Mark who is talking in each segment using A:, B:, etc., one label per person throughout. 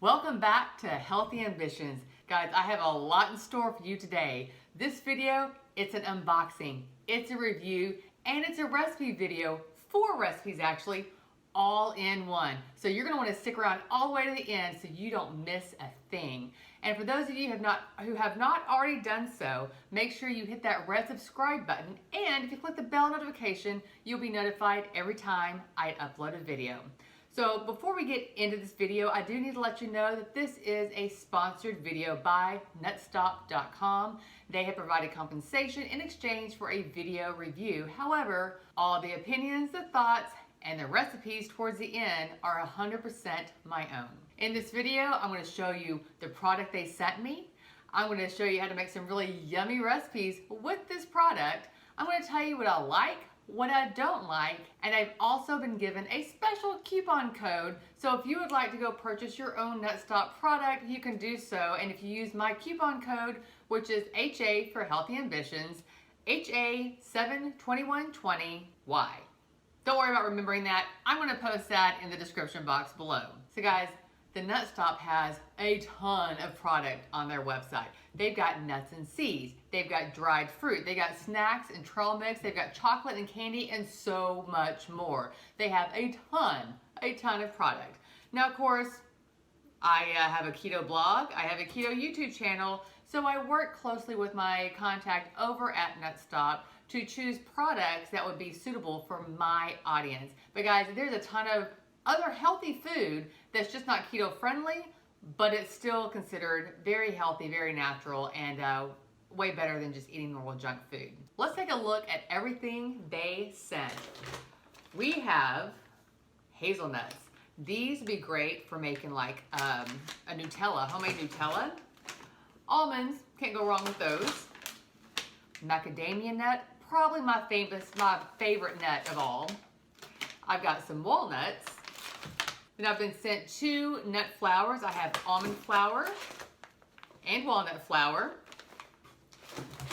A: Welcome back to Healthy Ambitions. Guys, I have a lot in store for you today. This video, it's an unboxing, it's a review, and it's a recipe video, 4 recipes actually, all in one. So you're gonna wanna stick around all the way to the end so you don't miss a thing. And for those of you who have not already done so, make sure you hit that red subscribe button, and if you click the bell notification, you'll be notified every time I upload a video. So before we get into this video, I do need to let you know that this is a sponsored video by Nutstop.com. They have provided compensation in exchange for a video review. However, all the opinions, the thoughts, and the recipes towards the end are 100% my own. In this video, I'm going to show you the product they sent me. I'm going to show you how to make some really yummy recipes with this product. I'm going to tell you what I like, what I don't like, and I've also been given a special coupon code. So if you would like to go purchase your own Nutstop product, you can do so. And if you use my coupon code, which is HA for Healthy Ambitions, HA72120Y. Don't worry about remembering that. I'm going to post that in the description box below. So guys, the Nutstop has a ton of product on their website. They've got nuts and seeds, they've got dried fruit, they got snacks and trail mix, they've got chocolate and candy, and so much more. They have a ton of product. Now, of course, I have a keto blog, I have a keto YouTube channel, so I work closely with my contact over at Nutstop to choose products that would be suitable for my audience. But guys, there's a ton of other healthy food that's just not keto friendly, but it's still considered very healthy, very natural, and way better than just eating normal junk food. Let's take a look at everything they sent. We have hazelnuts. These would be great for making like a Nutella, homemade Nutella. Almonds, can't go wrong with those. Macadamia nut, probably my favorite nut of all. I've got some walnuts. Then I've been sent 2 nut flours. I have almond flour and walnut flour.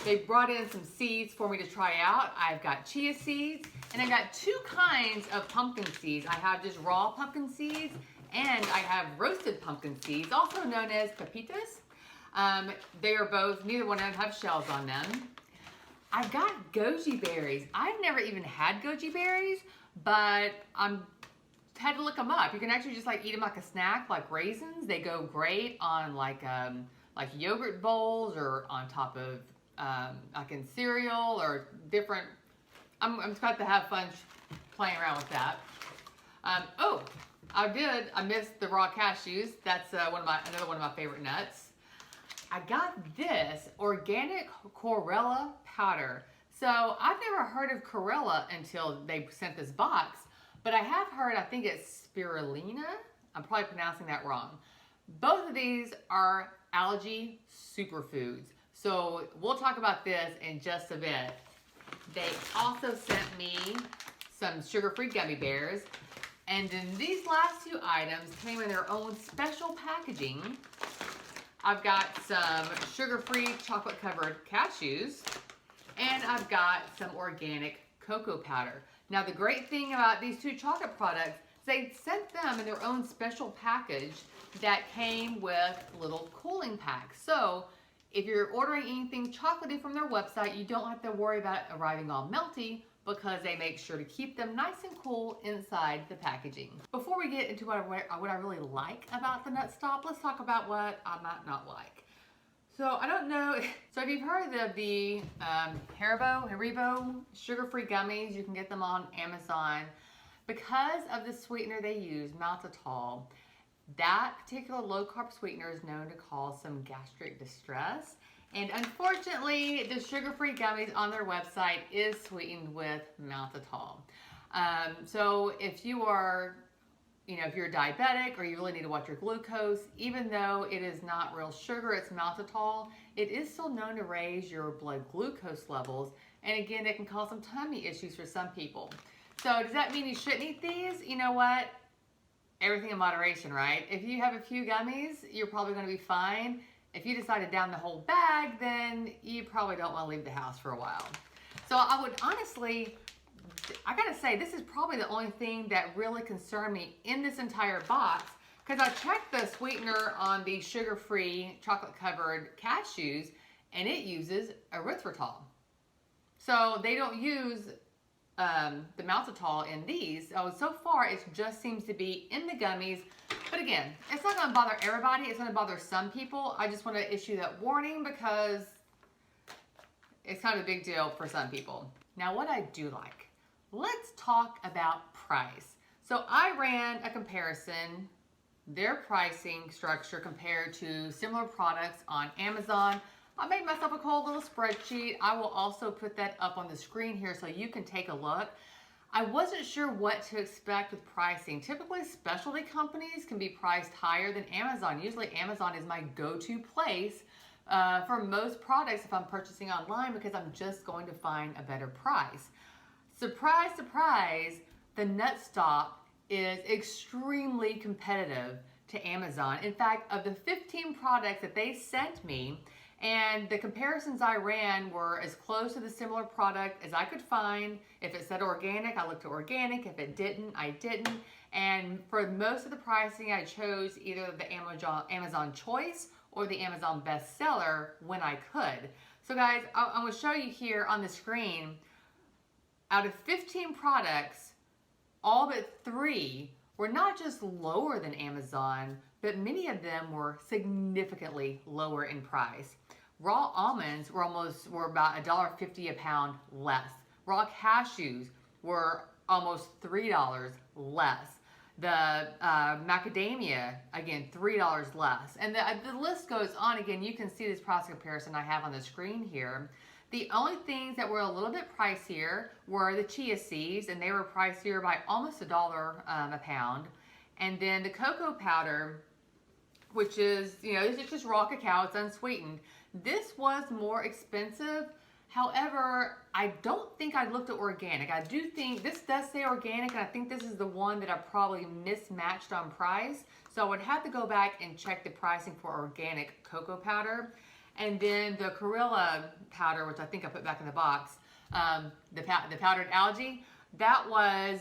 A: They brought in some seeds for me to try out. I've got chia seeds, and I've got 2 kinds of pumpkin seeds. I have just raw pumpkin seeds, and I have roasted pumpkin seeds, also known as pepitas. They are both, neither one of them have shells on them. I've got Goji Berries. I've never even had Goji Berries, but had to look them up. You can actually just like eat them like a snack, like raisins. They go great on like yogurt bowls or on top of like in cereal or different. I'm just about to have fun playing around with that. Oh, I missed the raw cashews. That's another one of my favorite nuts. I got this organic Corella powder. So I've never heard of Corella until they sent this box, but I have heard, I think it's spirulina. I'm probably pronouncing that wrong. Both of these are allergy superfoods. So we'll talk about this in just a bit. They also sent me some sugar-free gummy bears. And then these last 2 items came in their own special packaging. I've got some sugar-free chocolate-covered cashews, and I've got some organic cocoa powder. Now, the great thing about these 2 chocolate products is they sent them in their own special package that came with little cooling packs. So if you're ordering anything chocolatey from their website, you don't have to worry about it arriving all melty, because they make sure to keep them nice and cool inside the packaging. Before we get into what I really like about the Nutstop, let's talk about what I might not like. So I don't know, so if you've heard of the Haribo sugar-free gummies, you can get them on Amazon. Because of the sweetener they use, maltitol, that particular low-carb sweetener is known to cause some gastric distress. And unfortunately, the sugar-free gummies on their website is sweetened with maltitol. So if you are, if you're diabetic or you really need to watch your glucose, even though it is not real sugar, it's maltitol, it is still known to raise your blood glucose levels. And again, it can cause some tummy issues for some people. So does that mean you shouldn't eat these? You know what? Everything in moderation, right? If you have a few gummies, you're probably going to be fine. If you decide to down the whole bag, then you probably don't want to leave the house for a while. So I would honestly, I gotta say, this is probably the only thing that really concerned me in this entire box, Because I checked the sweetener on the sugar-free chocolate-covered cashews, and it uses erythritol. So they don't use the maltitol in these. So far, it just seems to be in the gummies. But again, it's not going to bother everybody. It's going to bother some people. I just want to issue that warning because it's kind of a big deal for some people. Now, what I do like, let's talk about price. So I ran a comparison, their pricing structure compared to similar products on Amazon. I made myself a cool little spreadsheet. I will also put that up on the screen here so you can take a look. I wasn't sure what to expect with pricing. Typically, specialty companies can be priced higher than Amazon. Usually, Amazon is my go-to place for most products if I'm purchasing online because I'm just going to find a better price. Surprise, surprise, the Nutstop is extremely competitive to Amazon. In fact, of the 15 products that they sent me, and the comparisons I ran were as close to the similar product as I could find. If it said organic, I looked at organic. If it didn't, I didn't. And for most of the pricing, I chose either the Amazon Choice or the Amazon Bestseller when I could. So guys, I'm going to show you here on the screen, out of 15 products, all but 3 were not just lower than Amazon, but many of them were significantly lower in price. Raw almonds were about $1.50 a pound less. Raw cashews were almost $3 less. The macadamia, again, $3 less. And the list goes on. Again, you can see this price comparison I have on the screen here. The only things that were a little bit pricier were the chia seeds, and they were pricier by almost $1 a pound. And then the cocoa powder, which is, it's just raw cacao, it's unsweetened. This was more expensive. However, I don't think I looked at organic. I do think, this does say organic, and I think this is the one that I probably mismatched on price. So I would have to go back and check the pricing for organic cocoa powder. And then the Corella powder, which I think I put back in the box, the powdered algae, that was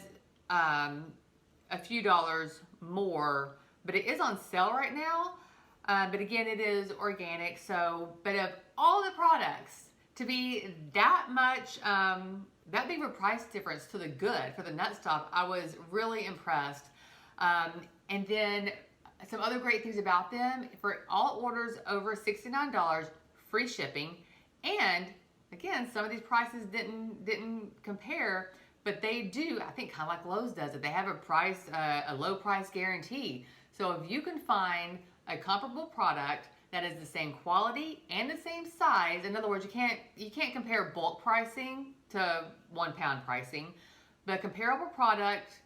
A: a few dollars more, but it is on sale right now. But again, it is organic. So, but of all the products to be that much, that big of a price difference to the good for the Nutstop, I was really impressed. And then some other great things about them, for all orders over $69, free shipping. And again, some of these prices didn't compare, but they do, I think, kind of like Lowe's does it. They have a low price guarantee. So if you can find a comparable product that is the same quality and the same size, in other words, you can't compare bulk pricing to 1 pound pricing, but comparable product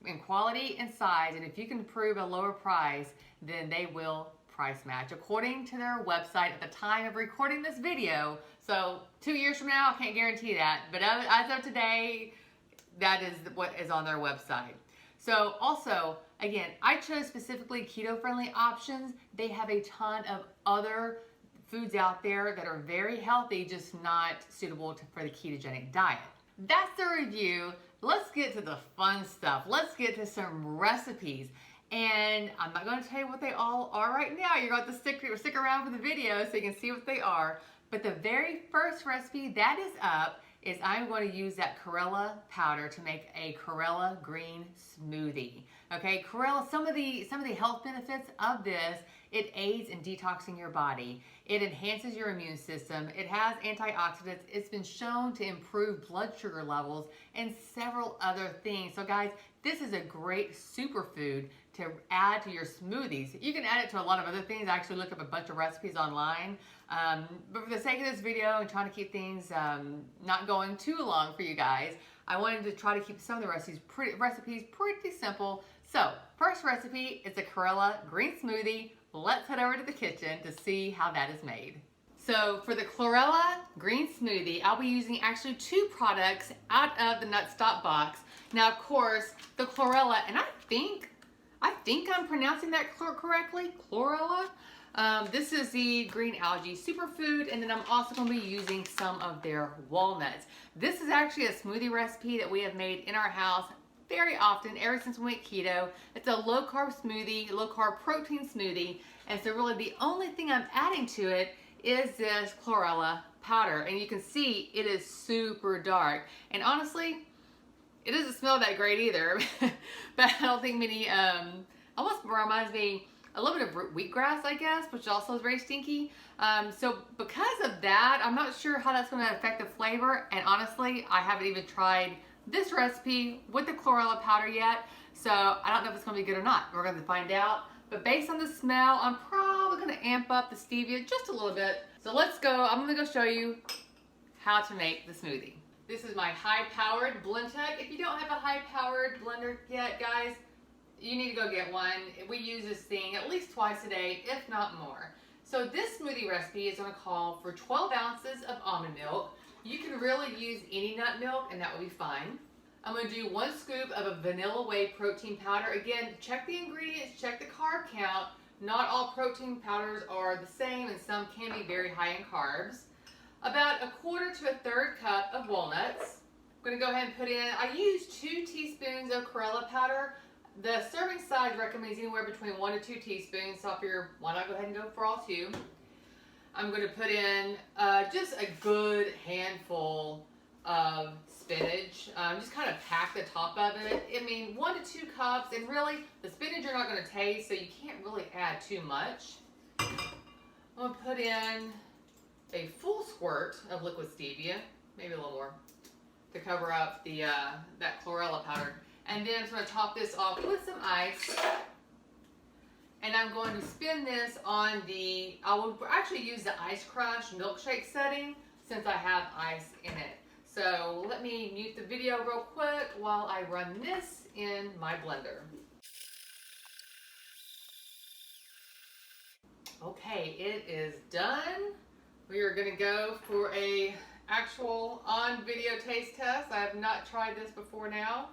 A: in quality and size, and if you can prove a lower price, then they will price match according to their website at the time of recording this video. So 2 years from now, I can't guarantee that, but as of today, that is what is on their website. So also, again, I chose specifically keto-friendly options. They have a ton of other foods out there that are very healthy, just not suitable for the ketogenic diet. That's the review. Let's get to the fun stuff. Let's get to some recipes. And I'm not going to tell you what they all are right now. You're going to stick around for the video so you can see what they are. But the very first recipe that is up is I'm going to use that Chlorella powder to make a Chlorella green smoothie. Okay, Chlorella, some of the health benefits of this, it aids in detoxing your body. It enhances your immune system. It has antioxidants. It's been shown to improve blood sugar levels and several other things. So guys, this is a great superfood to add to your smoothies. You can add it to a lot of other things. I actually looked up a bunch of recipes online. But for the sake of this video and trying to keep things not going too long for you guys, I wanted to try to keep some of the recipes pretty simple. So, first recipe is a Chlorella green smoothie. Let's head over to the kitchen to see how that is made. So for the Chlorella green smoothie, I'll be using actually 2 products out of the Nutstop box. Now, of course, the Chlorella, and I think I'm pronouncing that correctly, Chlorella. This is the green algae superfood, and then I'm also going to be using some of their walnuts. This is actually a smoothie recipe that we have made in our house very often ever since we went keto. It's a low carb smoothie, low carb protein smoothie. And so really the only thing I'm adding to it is this Chlorella powder. And you can see it is super dark. And honestly, it doesn't smell that great either. But I don't think many, almost reminds me a little bit of wheatgrass, I guess, which also is very stinky. So because of that, I'm not sure how that's going to affect the flavor. And honestly, I haven't even tried this recipe with the Chlorella powder yet. So I don't know if it's going to be good or not. We're going to find out. But based on the smell, I'm probably going to amp up the stevia just a little bit. So let's go. I'm going to go show you how to make the smoothie. This is my high-powered blend tech. If you don't have a high-powered blender yet, guys, you need to go get one. We use this thing at least twice a day, if not more. So this smoothie recipe is going to call for 12 ounces of almond milk. You can really use any nut milk and that will be fine. I'm going to do 1 scoop of a vanilla whey protein powder. Again, check the ingredients, check the carb count. Not all protein powders are the same and some can be very high in carbs. About 1/4 to 1/3 cup of walnuts. I'm going to go ahead and put in, I use 2 teaspoons of Corella powder. The serving size recommends anywhere between 1 to 2 teaspoons, so if you're, why not go ahead and go for all 2. I'm going to put in just a good handful of spinach. Just kind of pack the top of it. I mean, 1 to 2 cups, and really, the spinach you're not going to taste, so you can't really add too much. I'm going to put in a full squirt of liquid stevia, maybe a little more, to cover up the that Chlorella powder. And then I'm going to top this off with some ice. And I'm going to spin this on the, I will actually use the Ice Crush milkshake setting since I have ice in it. So let me mute the video real quick while I run this in my blender. Okay, it is done. We are going to go for a actual on video taste test. I have not tried this before now.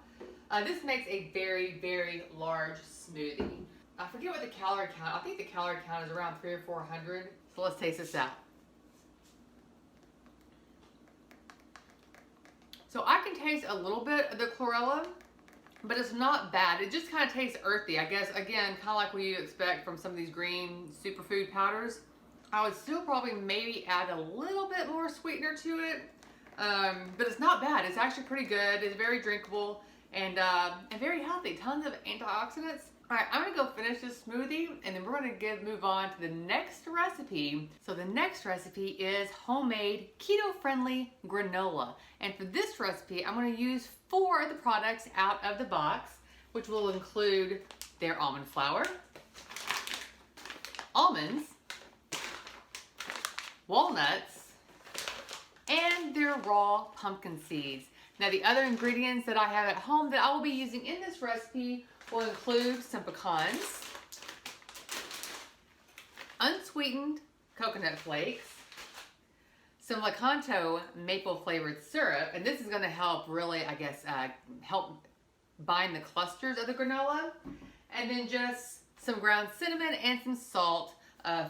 A: This makes a very, very large smoothie. I forget what the calorie count, I think the calorie count is around 300 or 400. So let's taste this out. So I can taste a little bit of the Chlorella, but it's not bad. It just kind of tastes earthy, I guess. Again, kind of like what you expect from some of these green superfood powders. I would still probably maybe add a little bit more sweetener to it, but it's not bad. It's actually pretty good. It's very drinkable and very healthy. Tons of antioxidants. All right, I'm gonna go finish this smoothie and then we're gonna move on to the next recipe. So the next recipe is homemade keto-friendly granola. And for this recipe, I'm gonna use 4 of the products out of the box, which will include their almond flour, almonds, walnuts, and their raw pumpkin seeds. Now the other ingredients that I have at home that I will be using in this recipe will include some pecans, unsweetened coconut flakes, some Lakanto maple flavored syrup, and this is going to help really, I guess, help bind the clusters of the granola, and then just some ground cinnamon and some salt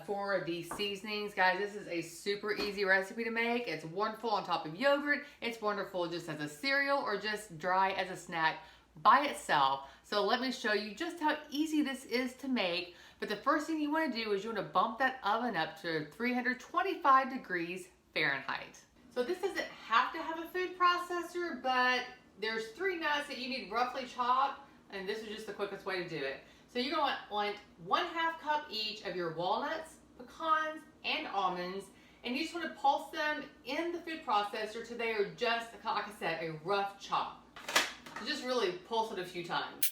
A: for the seasonings. Guys, this is a super easy recipe to make. It's wonderful on top of yogurt. It's wonderful just as a cereal or just dry as a snack by itself. So let me show you just how easy this is to make. But the first thing you want to do is you want to bump that oven up to 325 degrees Fahrenheit. So this doesn't have to have a food processor, but there's 3 nuts that you need roughly chopped, and this is just the quickest way to do it. So you're going to want 1/2 cup each of your walnuts, pecans, and almonds, and you just want to pulse them in the food processor till they are just, like I said, a rough chop. So just really pulse it a few times.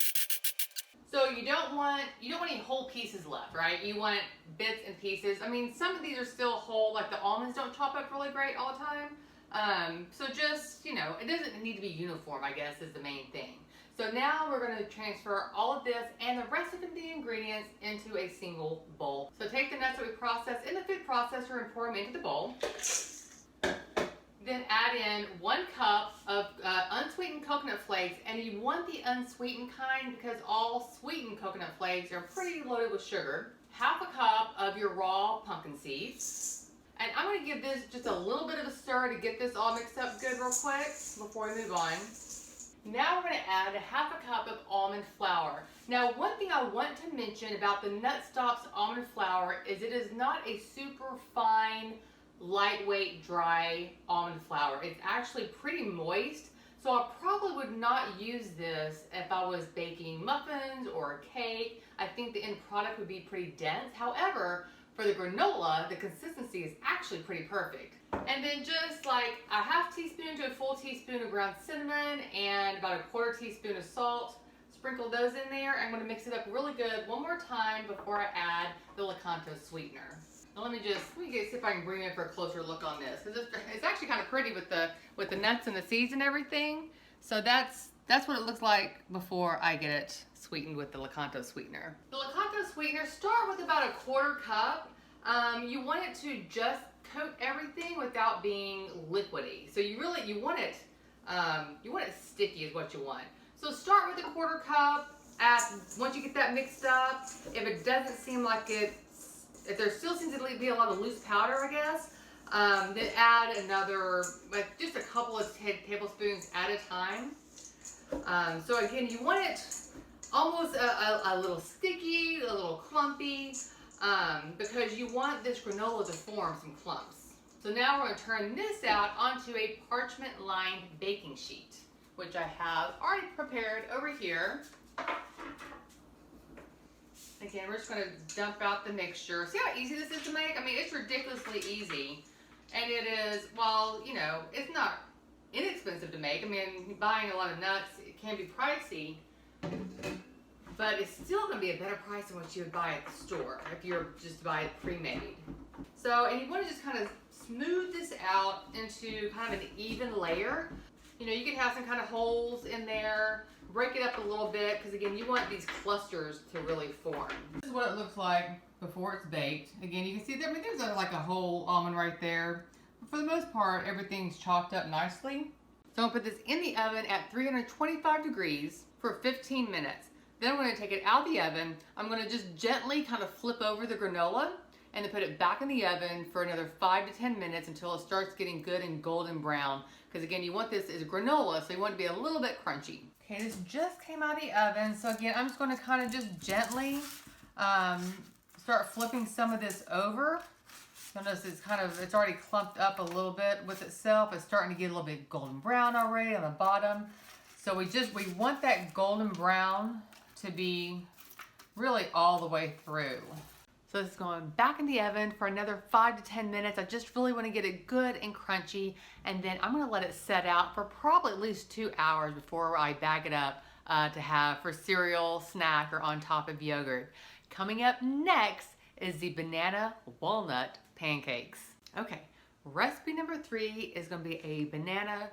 A: So you don't want any whole pieces left, right? You want bits and pieces. I mean, some of these are still whole, like the almonds don't chop up really great all the time. So just, you know, it doesn't need to be uniform, I guess, is the main thing. So now we're going to transfer all of this and the rest of the ingredients into a single bowl. So take the nuts that we processed in the food processor and pour them into the bowl. Then add in 1 cup of unsweetened coconut flakes, and you want the unsweetened kind because all sweetened coconut flakes are pretty loaded with sugar. 1/2 cup of your raw pumpkin seeds. And I'm going to give this just a little bit of a stir to get this all mixed up good real quick before we move on. Now we're going to add a half a cup of almond flour. Now, one thing I want to mention about the Nutstop's almond flour is it is not a super fine, lightweight, dry almond flour. It's actually pretty moist, so I probably would not use this if I was baking muffins or a cake. I think the end product would be pretty dense. However, for the granola, the consistency is actually pretty perfect. And then just like a half teaspoon to a full teaspoon of ground cinnamon and about a quarter teaspoon of salt. Sprinkle those in there. I'm going to mix it up really good one more time before I add the Lakanto sweetener. Now let me see if I can bring in for a closer look on this, because it's actually kind of pretty with the nuts and the seeds and everything. So that's what it looks like before I get it sweetened with the Lakanto sweetener. The Lakanto sweetener, start with about a quarter cup. You want it to just coat everything without being liquidy. So you want it sticky is what you want. So start with a quarter cup. Once you get that mixed up, if it doesn't seem like if there still seems to be a lot of loose powder, I guess, then add another, just a couple of tablespoons at a time. So again, you want it almost a little sticky, a little clumpy, because you want this granola to form some clumps. So now we're going to turn this out onto a parchment-lined baking sheet, which I have already prepared over here. Again, we're just going to dump out the mixture. See how easy this is to make? I mean, it's ridiculously easy. And it is, well, you know, it's not inexpensive to make. I mean, buying a lot of nuts, it can be pricey, but it's still going to be a better price than what you would buy at the store if you're just buy it pre-made. So, and you want to just kind of smooth this out into kind of an even layer. You know, you can have some kind of holes in there, break it up a little bit, because again, you want these clusters to really form. This is what it looks like before it's baked. Again, you can see there, I mean, there's like a whole almond right there. But for the most part, everything's chopped up nicely. So I'm going to put this in the oven at 325 degrees for 15 minutes. Then I'm going to take it out of the oven. I'm going to just gently kind of flip over the granola and then put it back in the oven for another 5 to 10 minutes until it starts getting good and golden brown. Because again, you want this as granola, so you want it to be a little bit crunchy. Okay, this just came out of the oven. So again, I'm just going to kind of just gently start flipping some of this over. Notice it's already clumped up a little bit with itself. It's starting to get a little bit golden brown already on the bottom. So we want that golden brown to be really all the way through. So this is going back in the oven for another 5 to 10 minutes. I just really want to get it good and crunchy, and then I'm going to let it set out for probably at least 2 hours before I bag it up to have for cereal, snack, or on top of yogurt. Coming up next is the banana walnut pancakes. Okay, recipe number 3 is going to be a banana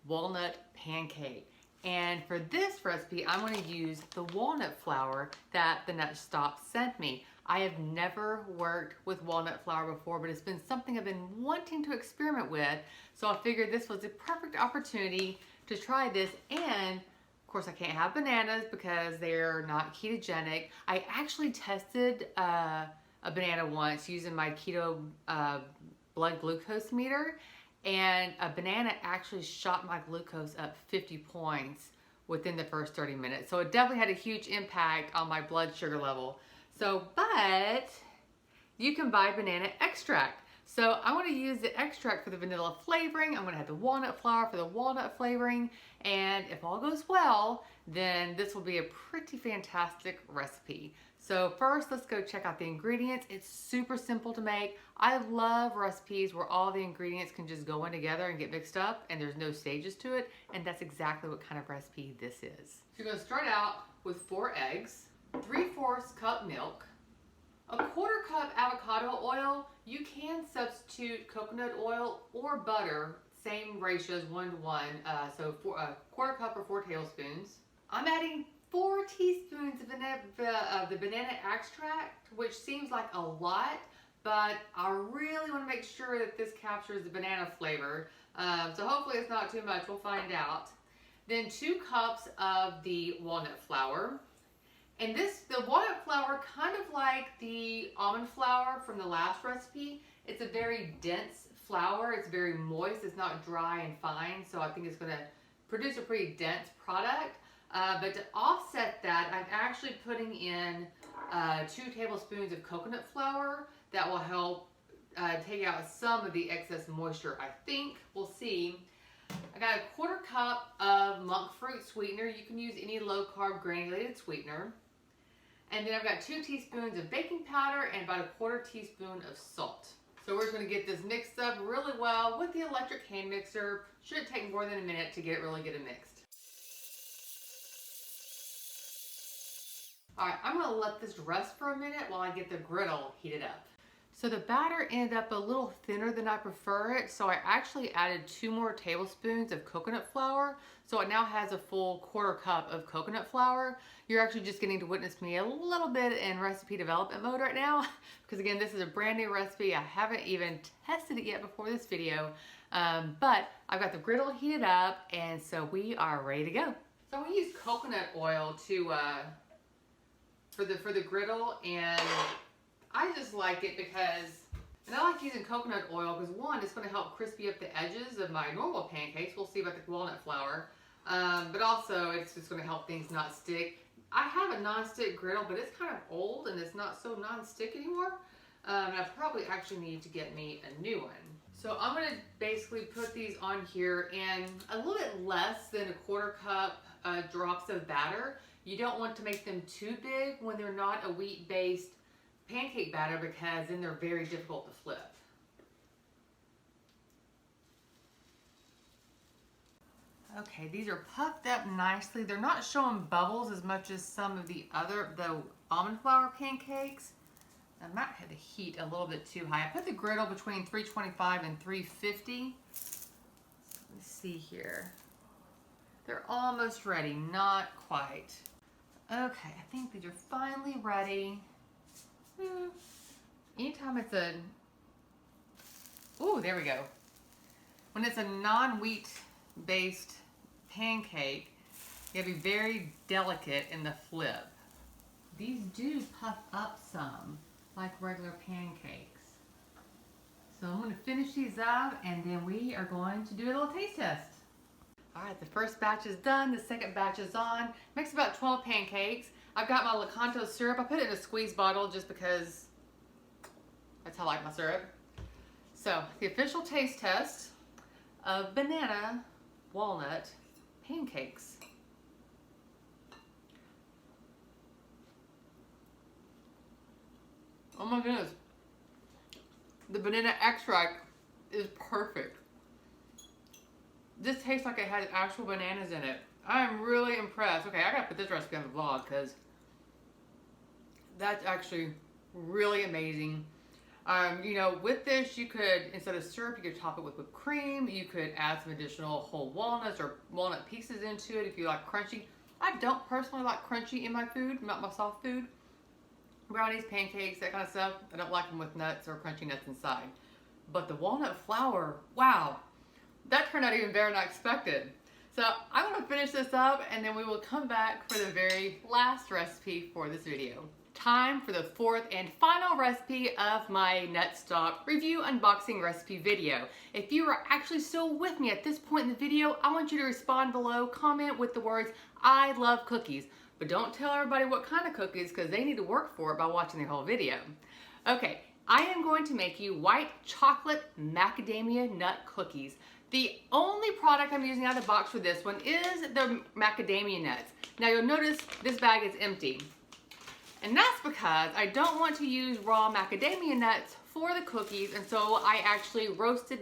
A: walnut pancake. And for this recipe, I'm going to use the walnut flour that the Nutstop sent me. I have never worked with walnut flour before, but it's been something I've been wanting to experiment with. So I figured this was the perfect opportunity to try this. And of course, I can't have bananas because they're not ketogenic. I actually tested a banana once using my keto blood glucose meter. And a banana actually shot my glucose up 50 points within the first 30 minutes. So it definitely had a huge impact on my blood sugar level. So, but you can buy banana extract. So I want to use the extract for the vanilla flavoring. I'm going to have the walnut flour for the walnut flavoring. And if all goes well, then this will be a pretty fantastic recipe. So first, let's go check out the ingredients. It's super simple to make. I love recipes where all the ingredients can just go in together and get mixed up and there's no stages to it. And that's exactly what kind of recipe this is. So you're going to start out with 4 eggs, 3/4 cup milk, a 1/4 cup avocado oil. You can substitute coconut oil or butter, same ratios, 1 to 1. So a 1/4 cup or 4 tablespoons. I'm adding 4 teaspoons of the banana extract, which seems like a lot, but I really want to make sure that this captures the banana flavor. So hopefully it's not too much. We'll find out. Then 2 cups of the walnut flour. And the walnut flour, kind of like the almond flour from the last recipe, it's a very dense flour. It's very moist. It's not dry and fine. So I think it's going to produce a pretty dense product. But to offset that, I'm actually putting in 2 tablespoons of coconut flour that will help take out some of the excess moisture, I think. We'll see. I got a 1/4 cup of monk fruit sweetener. You can use any low-carb granulated sweetener. And then I've got 2 teaspoons of baking powder and about a 1/4 teaspoon of salt. So we're just going to get this mixed up really well with the electric hand mixer. Shouldn't take more than a minute to get it really good and mixed. Alright, I'm going to let this rest for a minute while I get the griddle heated up. So the batter ended up a little thinner than I prefer it, so I actually added 2 more tablespoons of coconut flour. So it now has a full 1/4 cup of coconut flour. You're actually just getting to witness me a little bit in recipe development mode right now, because again, this is a brand new recipe. I haven't even tested it yet before this video, but I've got the griddle heated up, and so we are ready to go. So I'm going to use coconut oil for the griddle, and I just like it because, and I like using coconut oil because one, it's going to help crispy up the edges of my normal pancakes. We'll see about the walnut flour, but also it's just going to help things not stick. I have a non-stick griddle, but it's kind of old and it's not so non-stick anymore. And I probably actually need to get me a new one. So I'm going to basically put these on here and a little bit less than a 1/4 cup drops of batter. You don't want to make them too big when they're not a wheat-based pancake batter, because then they're very difficult to flip. Okay, these are puffed up nicely. They're not showing bubbles as much as some of the almond flour pancakes. I might have the heat a little bit too high. I put the griddle between 325 and 350. Let's see here. They're almost ready, not quite. Okay, I think these are finally ready. Anytime it's ooh, there we go. When it's a non-wheat based pancake, you have to be very delicate in the flip. These do puff up some, like regular pancakes. So I'm going to finish these up, and then we are going to do a little taste test. Alright, the first batch is done, the second batch is on. Makes about 12 pancakes. I've got my Lakanto syrup. I put it in a squeeze bottle just because that's how I like my syrup. So, the official taste test of banana walnut pancakes. Oh my goodness. The banana extract is perfect. This tastes like it has actual bananas in it. I'm really impressed. Okay, I gotta put this recipe on the vlog because that's actually really amazing. You know, with this, you could, instead of syrup, you could top it with whipped cream. You could add some additional whole walnuts or walnut pieces into it if you like crunchy. I don't personally like crunchy in my food, not my soft food. Brownies, pancakes, that kind of stuff. I don't like them with nuts or crunchy nuts inside. But the walnut flour, wow, that turned out even better than I expected. So I'm going to finish this up, and then we will come back for the very last recipe for this video. Time for the fourth and final recipe of my Nutstop review unboxing recipe video. If you are actually still with me at this point in the video, I want you to respond below, comment with the words, "I love cookies." But don't tell everybody what kind of cookies, because they need to work for it by watching the whole video. Okay, I am going to make you white chocolate macadamia nut cookies. The only product I'm using out of the box for this one is the macadamia nuts. Now you'll notice this bag is empty. And that's because I don't want to use raw macadamia nuts for the cookies, and so I actually roasted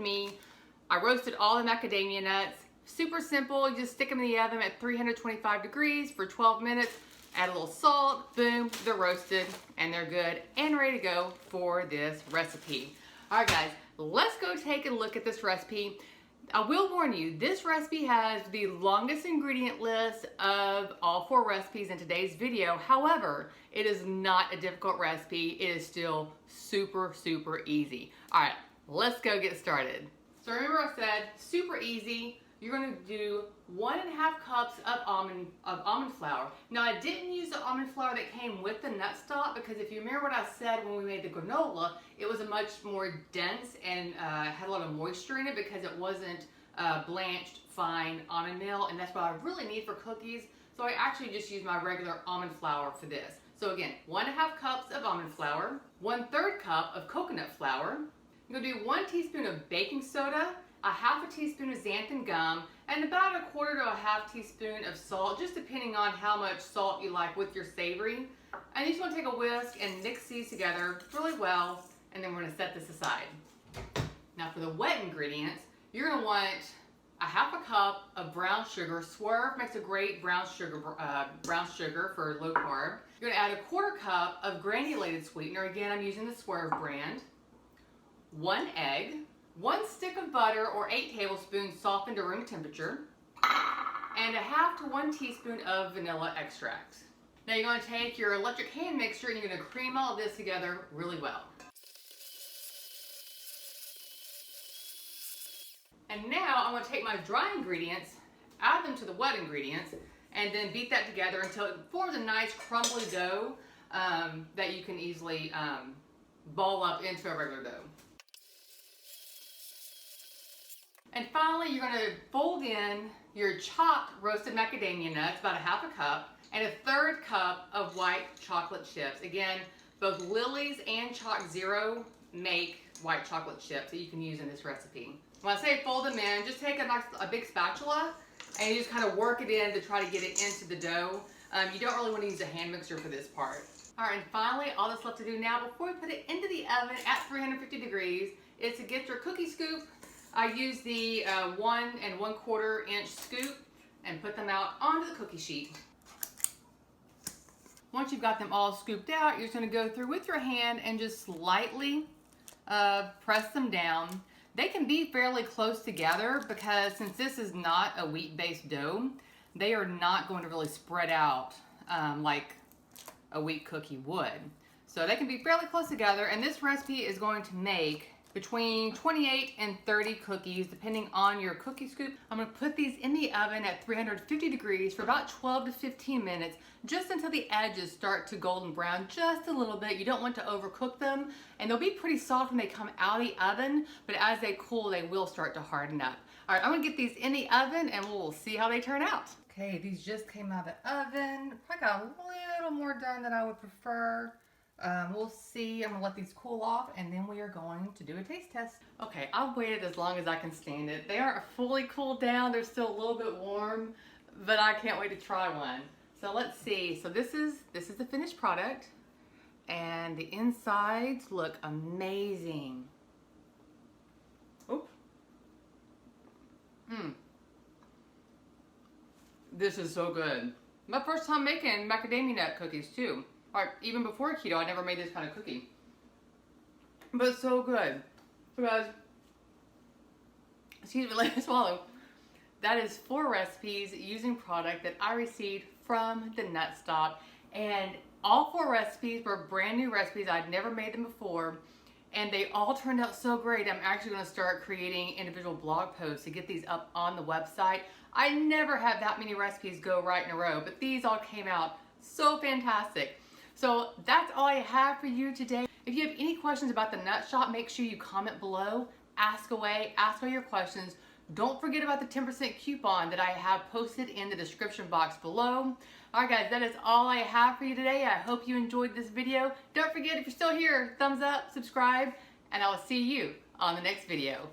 A: all the macadamia nuts. Super simple, you just stick them in the oven at 325 degrees for 12 minutes, add a little salt, boom, they're roasted, and they're good and ready to go for this recipe. All right guys, let's go take a look at this recipe. I will warn you, this recipe has the longest ingredient list of all 4 recipes in today's video. However, it is not a difficult recipe. It is still super, super easy. All right, let's go get started. So remember I said super easy. You're going to do 1.5 cups of almond flour. Now I didn't use the almond flour that came with the Nutstop, because if you remember what I said when we made the granola, it was a much more dense and had a lot of moisture in it because it wasn't blanched fine almond meal, and that's what I really need for cookies. So I actually just use my regular almond flour for this. So again, 1.5 cups of almond flour, 1/3 cup of coconut flour. I'm gonna do 1 teaspoon of baking soda, a 1/2 teaspoon of xanthan gum, and about 1/4 to 1/2 teaspoon of salt, just depending on how much salt you like with your savory. And you just want to take a whisk and mix these together really well, and then we're going to set this aside. Now for the wet ingredients, you're going to want a 1/2 cup of brown sugar. Swerve makes a great brown sugar for low carb. You're going to add 1/4 cup of granulated sweetener. Again, I'm using the Swerve brand. 1 egg, 1 stick of butter or 8 tablespoons softened to room temperature, and 1/2 to 1 teaspoon of vanilla extract. Now you're going to take your electric hand mixer and you're going to cream all of this together really well. And now I'm going to take my dry ingredients, add them to the wet ingredients, and then beat that together until it forms a nice crumbly dough that you can easily ball up into a regular dough. And finally, you're going to fold in your chopped roasted macadamia nuts, about 1/2 cup, and 1/3 cup of white chocolate chips. Again, both Lily's and Chalk Zero make white chocolate chips that you can use in this recipe. When I say fold them in, just take a big spatula and you just kind of work it in to try to get it into the dough. You don't really want to use a hand mixer for this part. All right, and finally, all that's left to do now before we put it into the oven at 350 degrees is to get your cookie scoop. I use the 1 1/4 inch scoop and put them out onto the cookie sheet. Once you've got them all scooped out, you're just going to go through with your hand and just slightly press them down. They can be fairly close together because since this is not a wheat-based dough, they are not going to really spread out like a wheat cookie would. So they can be fairly close together, and this recipe is going to make between 28 and 30 cookies, depending on your cookie scoop. I'm gonna put these in the oven at 350 degrees for about 12 to 15 minutes, just until the edges start to golden brown just a little bit. You don't want to overcook them, and they'll be pretty soft when they come out of the oven, but as they cool, they will start to harden up. All right, I'm gonna get these in the oven and we'll see how they turn out. Okay, these just came out of the oven. Probably got a little more done than I would prefer. We'll see. I'm gonna let these cool off and then we are going to do a taste test. Okay, I've waited as long as I can stand it. They aren't fully cooled down. They're still a little bit warm, but I can't wait to try one. So let's see. So this is the finished product, and the insides look amazing. Oop. This is so good. My first time making macadamia nut cookies too. Or even before keto, I never made this kind of cookie. But it's so good. So guys, excuse me, let me swallow. That is 4 recipes using product that I received from the Nutstop. And all 4 recipes were brand new recipes. I'd never made them before. And they all turned out so great. I'm actually going to start creating individual blog posts to get these up on the website. I never had that many recipes go right in a row, but these all came out so fantastic. So that's all I have for you today. If you have any questions about the Nutstop, make sure you comment below, ask away, ask all your questions. Don't forget about the 10% coupon that I have posted in the description box below. All right guys, that is all I have for you today. I hope you enjoyed this video. Don't forget, if you're still here, thumbs up, subscribe, and I will see you on the next video.